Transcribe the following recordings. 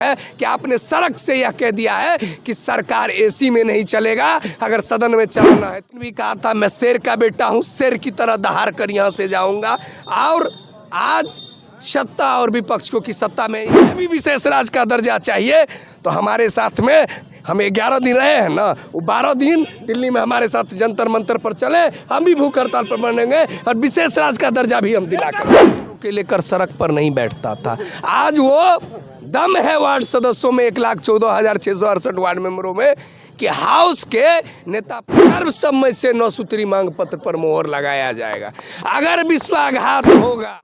है कि आपने सड़क से यह कह दिया है कि सरकार एसी में नहीं चलेगा, अगर सदन में चलना है। भी कहा था मैं शेर का बेटा हूं, शेर की तरह दहाड़ कर यहां से जाऊंगा। और आज सत्ता और विपक्ष को की सत्ता में भी विशेष राज का दर्जा चाहिए, तो हमारे साथ में हम 11 दिन रहे हैं ना, वो 12 दिन दिल्ली में हमारे साथ जंतर मंतर पर चले, हम भी भूख हड़ताल पर बनेंगे और विशेष राज का दर्जा भी हम दिलाकर के लेकर सड़क पर नहीं बैठता था। आज वो दम है वार्ड सदस्यों में 1,14,668 वार्ड मेंबरों में कि हाउस के नेता सर्वसम्मति से 9 सूत्री मांग पत्र पर मोहर लगाया जाएगा। अगर विश्वासघात होगा,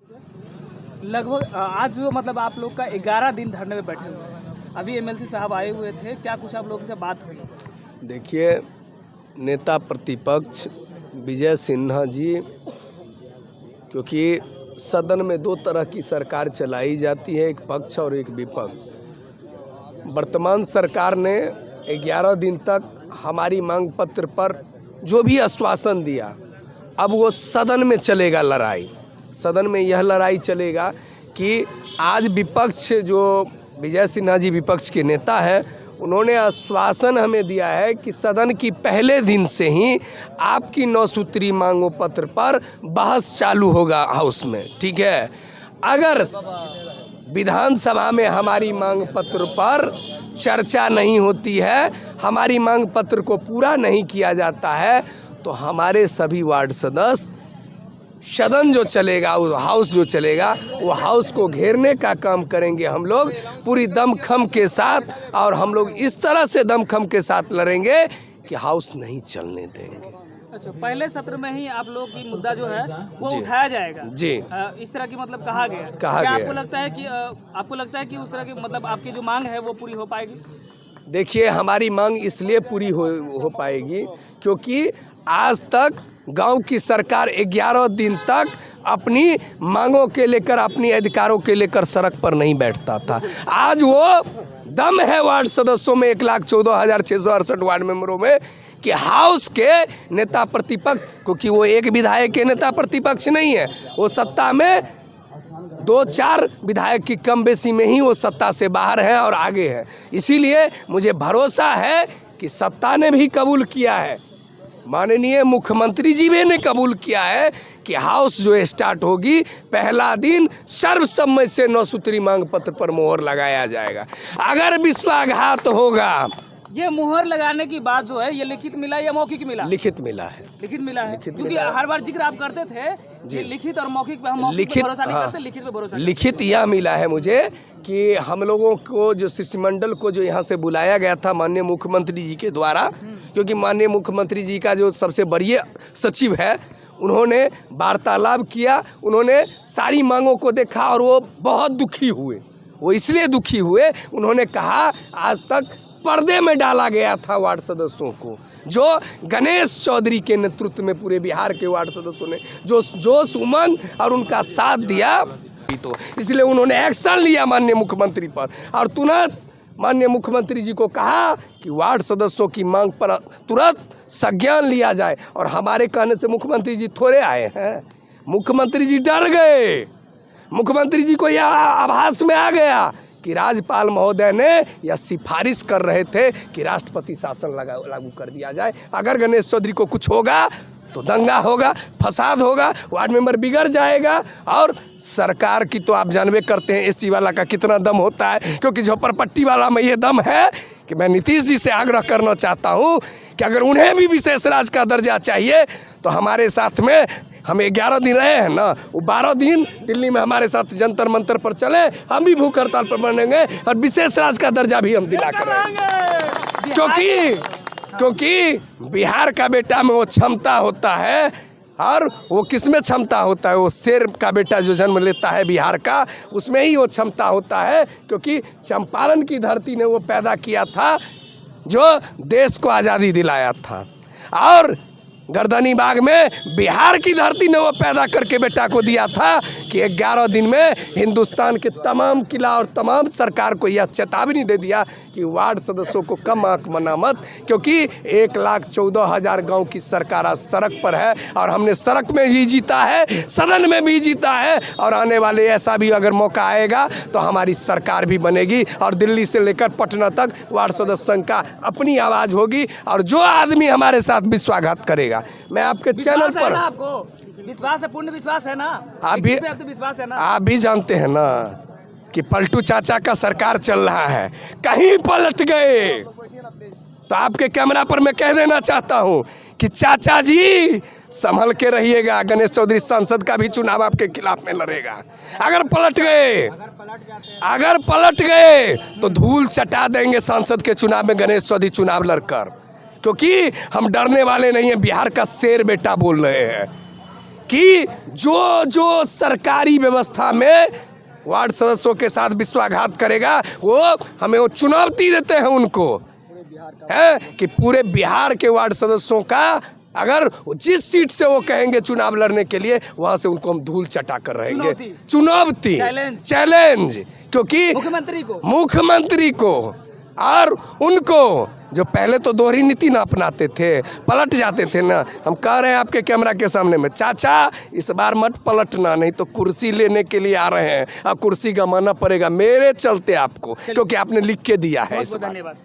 लगभग आज जो मतलब आप लोग का 11 दिन धरने में बैठे हुए हैं, अभी एमएलसी साहब आए हुए थे, क्या कुछ आप लोगों से बात हुई? देखिए, नेता प्रतिपक्ष विजय सिन्हा जी, क्योंकि सदन में 2 तरह की सरकार चलाई जाती है, एक पक्ष और एक विपक्ष। वर्तमान सरकार ने 11 दिन तक हमारी मांग पत्र पर जो भी आश्वासन दिया, अब वो सदन में चलेगा लड़ाई। सदन में यह लड़ाई चलेगा कि आज विपक्ष जो विजय सिन्हा जी विपक्ष के नेता हैं, उन्होंने आश्वासन हमें दिया है कि सदन की पहले दिन से ही आपकी 9 सूत्री मांगों पत्र पर बहस चालू होगा हाउस में, ठीक है। अगर विधानसभा में हमारी मांग पत्र पर चर्चा नहीं होती है, हमारी मांग पत्र को पूरा नहीं किया जाता है, तो हमारे सभी वार्ड सदस्य सदन जो चलेगा, वो हाउस जो चलेगा, वो हाउस को घेरने का काम करेंगे हम लोग पूरी दमखम के साथ। और हम लोग इस तरह से दमखम के साथ लड़ेंगे कि हाउस नहीं चलने देंगे। अच्छा, पहले सत्र में ही आप लोग की मुद्दा जो है वो उठाया जाएगा जी। इस तरह की मतलब कहा गया। क्या आपको लगता है कि उस तरह की मतलब आपकी जो मांग है वो पूरी हो पाएगी? देखिए, हमारी मांग इसलिए पूरी हो पाएगी क्योंकि आज तक गांव की सरकार 11 दिन तक अपनी मांगों के लेकर, अपनी अधिकारों के लेकर सड़क पर नहीं बैठता था। आज वो दम है वार्ड सदस्यों में 1,14,668 वार्ड मेंबरों में कि हाउस के नेता प्रतिपक्ष, क्योंकि वो एक विधायक के नेता प्रतिपक्ष नहीं है, वो सत्ता में 2-4 विधायक की कम बेसी में ही वो सत्ता से बाहर है और आगे है। इसीलिए मुझे भरोसा है कि सत्ता ने भी कबूल किया है, माननीय मुख्यमंत्री जी ने कबूल किया है कि हाउस जो स्टार्ट होगी, पहला दिन सर्वसम्मति से 9 सूत्री मांग पत्र पर मोहर लगाया जाएगा। अगर विश्वासघात होगा, ये मोहर लगाने की बात जो है, ये लिखित मिला या मौखिक मिला? लिखित मिला है। लिखित मिला है, क्योंकि हर बार जिक्र आप करते थे कि लिखित और मौखिक पे हम मौखिक पे भरोसा नहीं करते, लिखित पे भरोसा। लिखित यह मिला है मुझे कि हम लोगों को जो शिष्टमंडल को जो यहाँ से बुलाया गया था माननीय मुख्यमंत्री जी के द्वारा, क्योंकि माननीय मुख्यमंत्री जी का जो सबसे बड़ी सचिव है, उन्होंने वार्तालाप किया, उन्होंने सारी मांगों को देखा और वो बहुत दुखी हुए। वो इसलिए दुखी हुए, उन्होंने कहा आज तक पर्दे में डाला गया था वार्ड सदस्यों को, जो गणेश चौधरी के नेतृत्व में पूरे बिहार के वार्ड सदस्यों ने जो जोश उमंग और उनका साथ दिया, तो इसलिए उन्होंने एक्शन लिया माननीय मुख्यमंत्री पर और तुरंत माननीय मुख्यमंत्री जी को कहा कि वार्ड सदस्यों की मांग पर तुरंत संज्ञान लिया जाए। और हमारे कहने से मुख्यमंत्री जी थोड़े आए हैं, मुख्यमंत्री जी डर गए। मुख्यमंत्री जी को यह आभास में आ गया कि राज्यपाल महोदय ने यह सिफारिश कर रहे थे कि राष्ट्रपति शासन लागू कर दिया जाए। अगर गणेश चौधरी को कुछ होगा तो दंगा होगा, फसाद होगा, वार्ड मेंबर बिगड़ जाएगा। और सरकार की तो आप जानबे करते हैं एसी वाला का कितना दम होता है, क्योंकि झोपड़पट्टी वाला में ये दम है कि मैं नीतीश जी से आग्रह करना चाहता हूँ कि अगर उन्हें भी विशेष राज का दर्जा चाहिए, तो हमारे साथ में हम 11 दिन रहे हैं ना, वो 12 दिन दिल्ली में हमारे साथ जंतर मंतर पर चले, हम भी भूख हड़ताल पर बनेंगे और विशेष राज का दर्जा भी हम दिला कर रहेंगे। क्योंकि बिहार का बेटा में वो क्षमता होता है, और वो किस में क्षमता होता है, वो शेर का बेटा जो जन्म लेता है बिहार का, उसमें ही वो क्षमता होता है। क्योंकि चंपारण की धरती ने वो पैदा किया था जो देश को आज़ादी दिलाया था। और गर्दनी बाग में बिहार की धरती ने वो पैदा करके बेटा को दिया था कि 11 दिन में हिंदुस्तान के तमाम किला और तमाम सरकार को यह चेतावनी दे दिया कि वार्ड सदस्यों को कम आंक मना मत, क्योंकि 1,14,000 गांव की सरकार आज सड़क पर है और हमने सड़क में भी जीता है, सदन में भी जीता है और आने वाले ऐसा भी अगर मौका आएगा तो हमारी सरकार भी बनेगी और दिल्ली से लेकर पटना तक वार्ड सदस्य का अपनी आवाज़ होगी और जो आदमी हमारे साथ विश्वासघात करेगा, मैं आपके चैनल विश्वास है पर ना आपको? विश्वास है, पूर्ण विश्वास है ना? आप भी 21 पे अब तो विश्वास है ना? आप भी जानते हैं ना कि पलटू चाचा का सरकार चल रहा है, कहीं पलट गए तो आपके कैमरा पर मैं कह देना चाहता हूं कि चाचा जी संभल के रहिएगा। गणेश चौधरी सांसद का भी चुनाव आपके खिलाफ में लड़ेगा। अगर पलट गए तो धूल चटा देंगे सांसद के चुनाव में गणेश चौधरी चुनाव लड़कर, क्योंकि हम डरने वाले नहीं हैं। बिहार का शेर बेटा बोल रहे हैं कि जो सरकारी व्यवस्था में वार्ड सदस्यों के साथ विश्वासघात करेगा वो हमें वो चुनौती देते हैं उनको, है कि पूरे बिहार के वार्ड सदस्यों का अगर जिस सीट से वो कहेंगे चुनाव लड़ने के लिए वहां से उनको हम धूल चटा कर रहेंगे। चुनौती, चैलेंज, क्योंकि मुख्यमंत्री को और उनको जो पहले तो दोहरी नीति ना अपनाते थे, पलट जाते थे ना। हम कह रहे हैं आपके कैमरा के सामने में, चाचा इस बार मत पलटना, नहीं तो कुर्सी लेने के लिए आ रहे हैं, अब कुर्सी गंवाना पड़ेगा मेरे चलते आपको, क्योंकि आपने लिख के दिया है। इस बार धन्यवाद।